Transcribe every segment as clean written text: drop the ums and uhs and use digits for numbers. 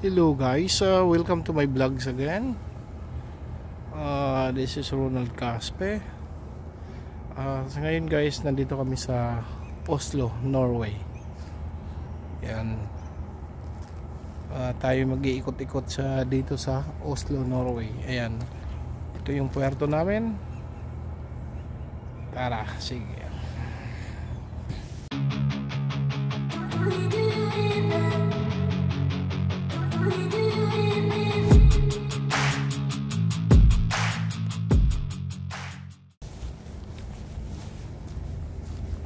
Hello guys, welcome to my vlogs again. This is Ronald Caspe. So ngayon guys, nandito kami sa Oslo, Norway. Yan. Tayo mag-iikot-ikot dito sa Oslo, Norway. Ayan. Ito yung puerto namin. Tara, sige.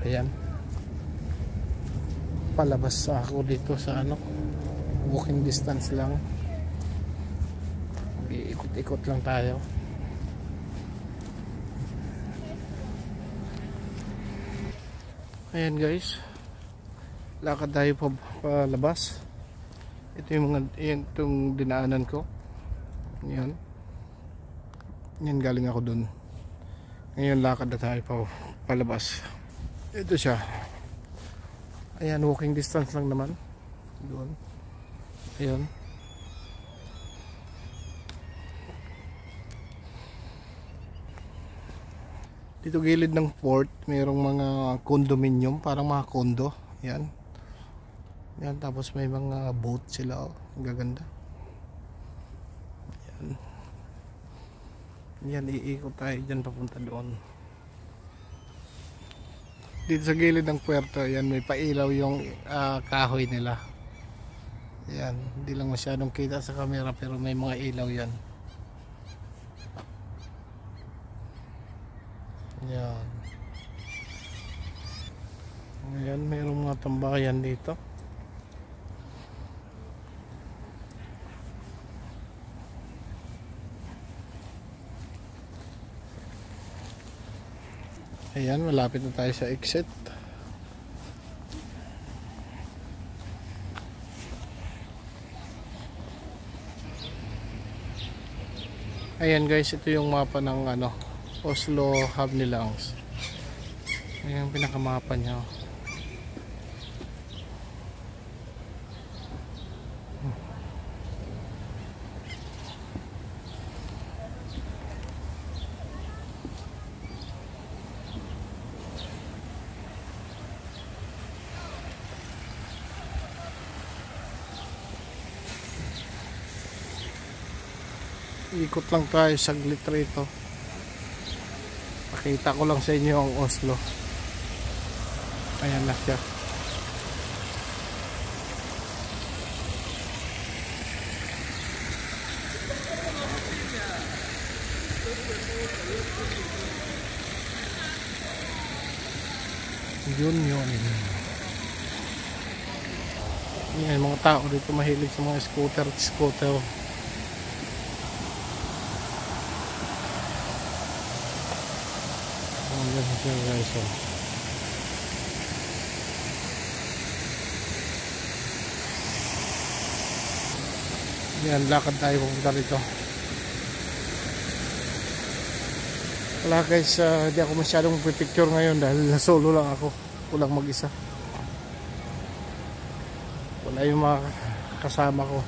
Ayan, palabas ako dito sa walking distance lang. Ikot-ikot lang tayo. Ayan guys, lakad tayo palabas. Ito yung itong dinaanan ko. Yan galing ako dun. Ngayon lakad na tayo palabas. Ito siya. Ayan, walking distance lang naman. Doon. Ayan. Dito gilid ng port, mayroong mga condominium, parang mga condo. Ayan. Ayan, tapos may mga boat sila. Ang gaganda. Ayan. Ayan, iikot tayo dyan papunta doon. Dito sa gilid ng puerto, yan may pailaw yung kahoy nila. Yan, hindi lang masyadong kita sa camera pero may mga ilaw yan. Yan. Ayan, mayroong mga tambayan dito. Ayan, malapit na tayo sa exit. Ayan guys, ito yung mapa ng Oslo Havnelands. Ayan yung pinakamapa niya. Ikot lang tayo saglit rito. Pakita ko lang sa inyo ang Oslo. Ayan na siya. Yun. Yan, mga tao dito mahilig sa mga scooter. Guys, yan, lakad tayo pupunta rito. Wala guys, di ako masyadong pipicture ngayon dahil solo lang ako, kulang mag-isa. Wala yung mga kasama ko,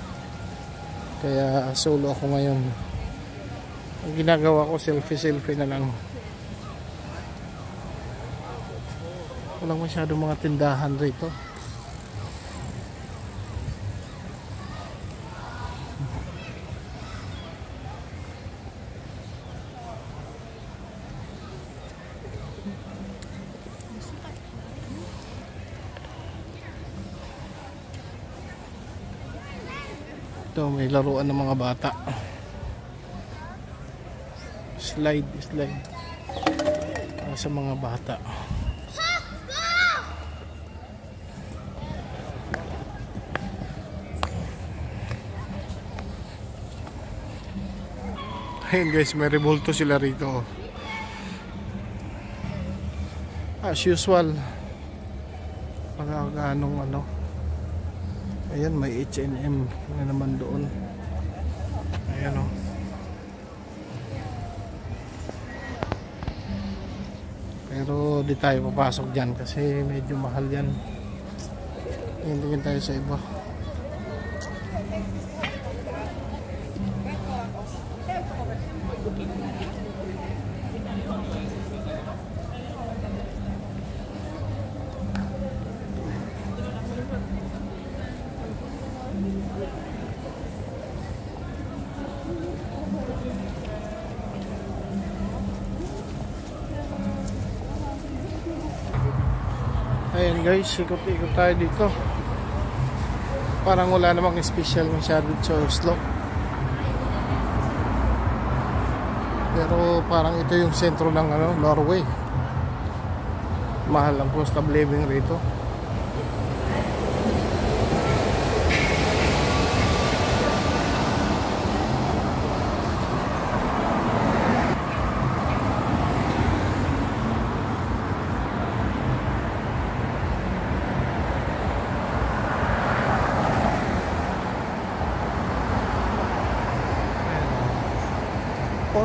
kaya solo ako ngayon. Ang ginagawa ko, selfie na lang. Walang masyadong mga tindahan rito. Ito, may laruan ng mga bata. Slide sa mga bata. Ayan guys, may rebulto sila rito. As usual. Pagkaganong Ayan, may H&M na naman doon. Ayan o. Pero di tayo papasok dyan kasi medyo mahal yan. Tingin tayo sa iba. Ayan guys, ikot-ikot tayo dito. Parang wala namang special masyado sa Oslo. Pero parang ito yung sentro ng Norway. Mahal ang cost of living rito.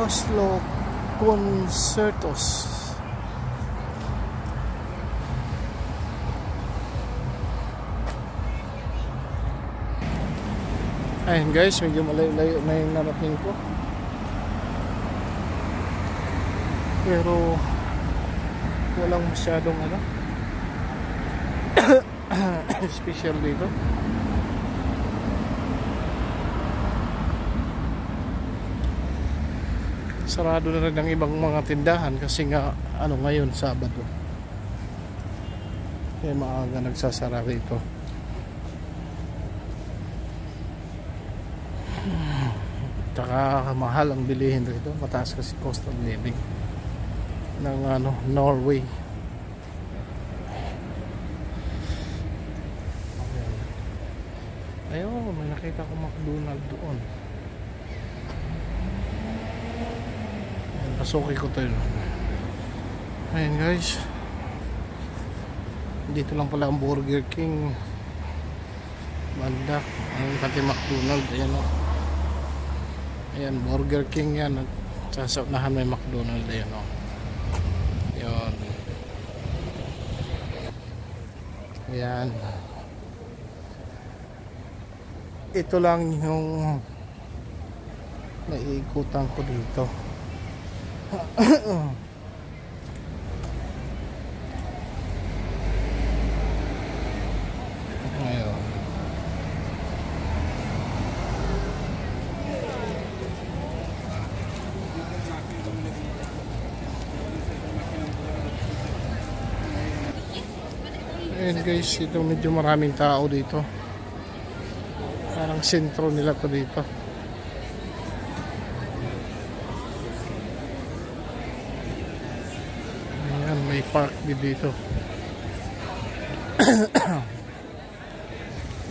Oslo Concertos. Ayun guys, medyo malayo-layo na yung narating ko. Pero walang masyadong special dito. Sarado na rin ang ibang mga tindahan kasi nga ngayon Sabado. Kaya maaga nagsasara rito. Tsaka mahal ang bilihin rito, mataas kasi cost of living ng Norway. Ayun, may nakita ko McDonald's doon. Pasuki ko to yun. Ayan guys, dito lang pala ang Burger King banda. Ang pati McDonald's. Ayan o. Ayan, Burger King yan. At sa unahan may McDonald's. Ayan o. Ayan. Ayan. Ito lang yung naiikutan ko dito. Ngayon. Ayan guys, ito medyo maraming tao dito. Parang sentro nila to dito. May park dito.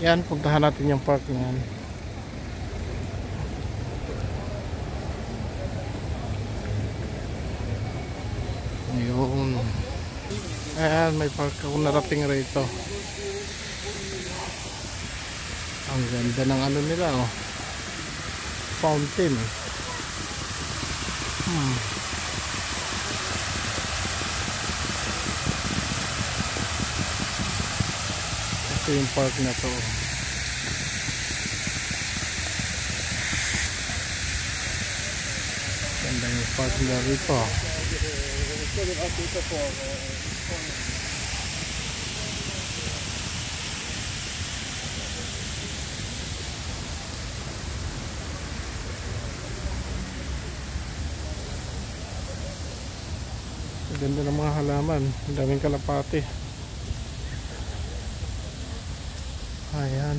Yan, puntahan natin yung park niyan. Ayun. Ayan, may park ako narating rito. Ang ganda ng nila fountain. Ito yung park na to. Ganda yung park na rito. Ganda ng mga halaman. Ang daming kalapati. Ayan.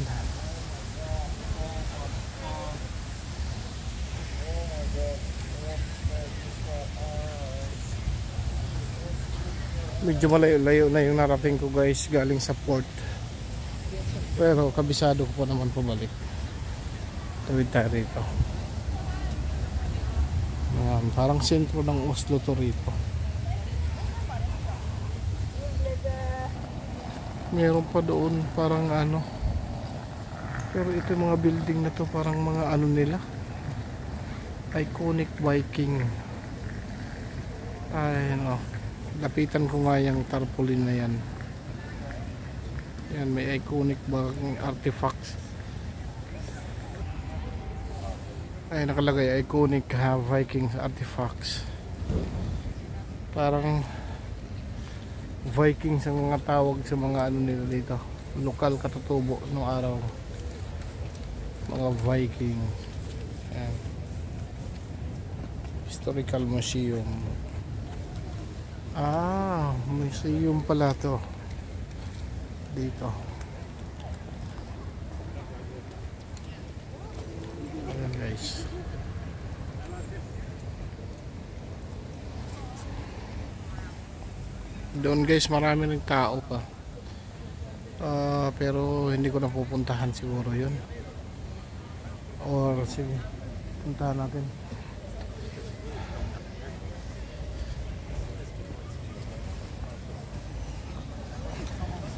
Medyo malayo-layo na yung narating ko guys galing sa port. Pero kabisado ko pa naman pabalik. Tawid tayo rito. Ayan, parang sentro ng Oslo to rito. Meron pa doon parang pero ito mga building na to parang mga nila iconic Viking. Ayan lapitan ko nga yung tarpaulin na yan. Yan, may iconic Viking artifacts. ay nakalagay iconic Viking artifacts. Parang Vikings ang mga tawag sa mga ano nila dito, lokal katutubo nung araw, mga Viking. Ayan. Historical museum. Museum pala to dito. Ayan guys. Doon guys marami ng tao pa. Pero hindi ko na pupuntahan siguro yun. Or sige, puntahan natin.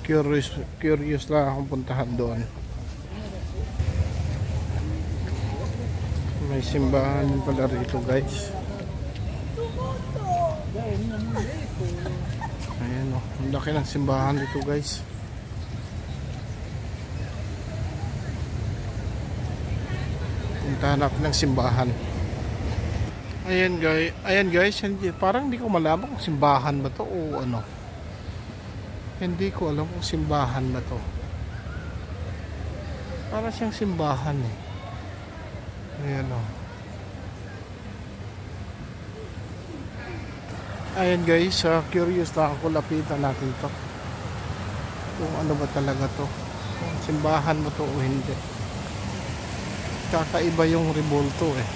Curious lang akong puntahan doon. May simbahan pala rito guys. Ayan o, ang laki ng simbahan dito guys. Puntahan natin ng simbahan. Ayan guys, parang hindi ko malaman kung simbahan ba to o ano. Hindi ko alam kung simbahan ba to. Para siyang simbahan eh. Ayan o. Ayan guys, curious na ako, lapitan natin to. Kung ano ba talaga to. Kung simbahan mo to o hindi. Kakaiba yung rebulto eh.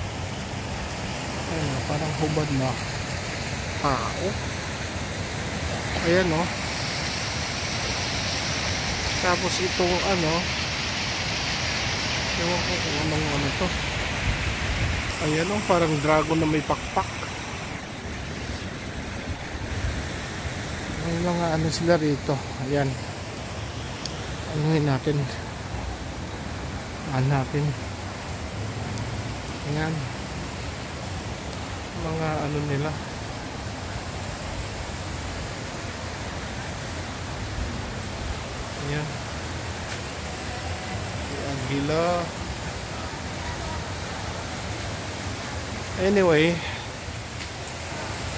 Ayan o, parang hubad na tao. Ayan o. Tapos itong ano, ewan ko kung anong ano to. Ayan o, parang dragon na may pakpak. May mga ano sila rito. Ayan, anuhin natin. Hanapin. Ayan, mga ano nila. Ayan, ang hila. Anyway,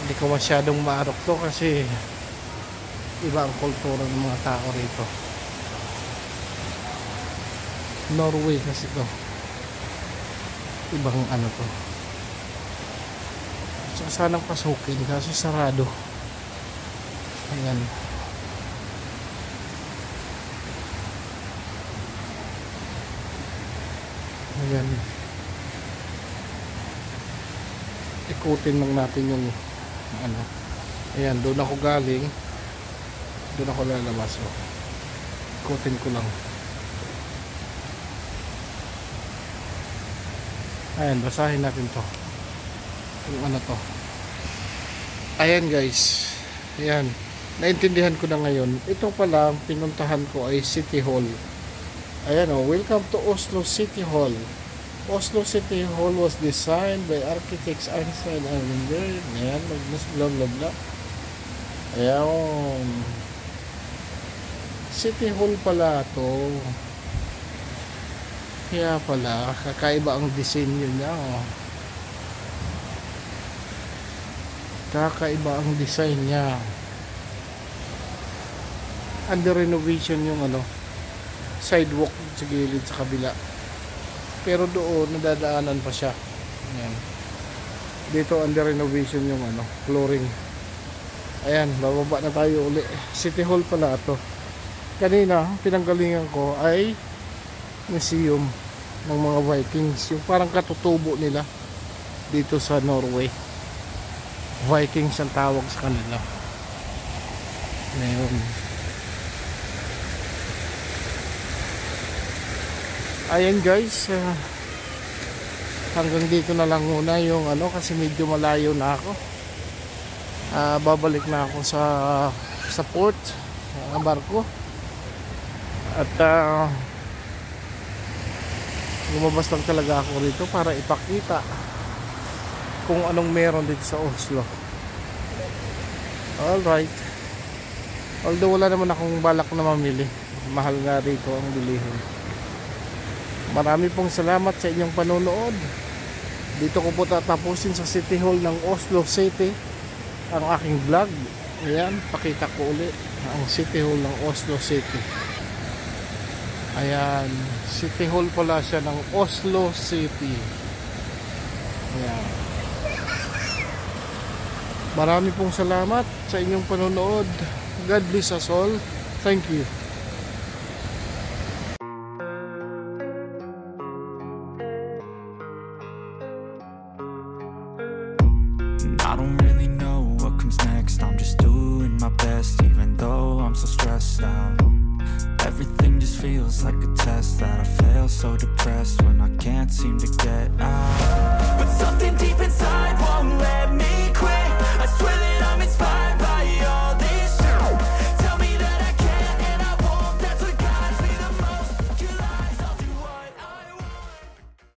hindi ko masyadong maarok to kasi iba ang kultura ng mga tao rito. Norway kasi to, ibang ano to. So, sanang pasukin kaso sarado. Ayan. Ayan. Ikutin lang natin yung ano. Ayan, doon ako galing. Doon ako lalabas. Oh. Ikutin ko lang. Ayan, basahin natin to. Yung ano to. Ayan guys. Ayan. Naintindihan ko na ngayon. Ito pala, pinuntahan ko ay City Hall. Ayan o, welcome to Oslo City Hall. Oslo City Hall was designed by architects Einstein and Lindbergh. Ayan, bla bla bla. Ayan. City Hall pala to. Kaya pala, kakaiba ang disenyo niya. Oh. Kakaiba ang design niya. Under renovation yung ano, sidewalk sa gilid sa kabila, pero doon nadadaanan pa siya. Ayan. Dito under renovation yung ano, flooring. Ayan, bababa na tayo uli. City Hall pala ito. Kanina pinanggalingan ko ay museum ng mga Vikings, yung parang katutubo nila dito sa Norway. Vikings ang tawag sa kanila. Ngayon, ayan guys, hanggang dito na lang muna yung ano, kasi medyo malayo na ako. Babalik na ako sa port, sa barko. At lumabas lang talaga ako rito para ipakita kung anong meron dito sa Oslo. Alright, although wala naman akong balak na mamili, mahal nga rito ang bilihin. Marami pong salamat sa inyong panonood. Dito ko po tatapusin sa City Hall ng Oslo City ang aking vlog. Ayan, pakita ko ulit ang City Hall ng Oslo City. Ayan, City Hall pala siya ng Oslo City. Ayan. Marami pong salamat sa inyong panonood. God bless us all. Thank you. I don't really know what comes next. I'm just doing my best, even though I'm so stressed out. Everything just feels like a test that I fail, so depressed when I can't seem to get out.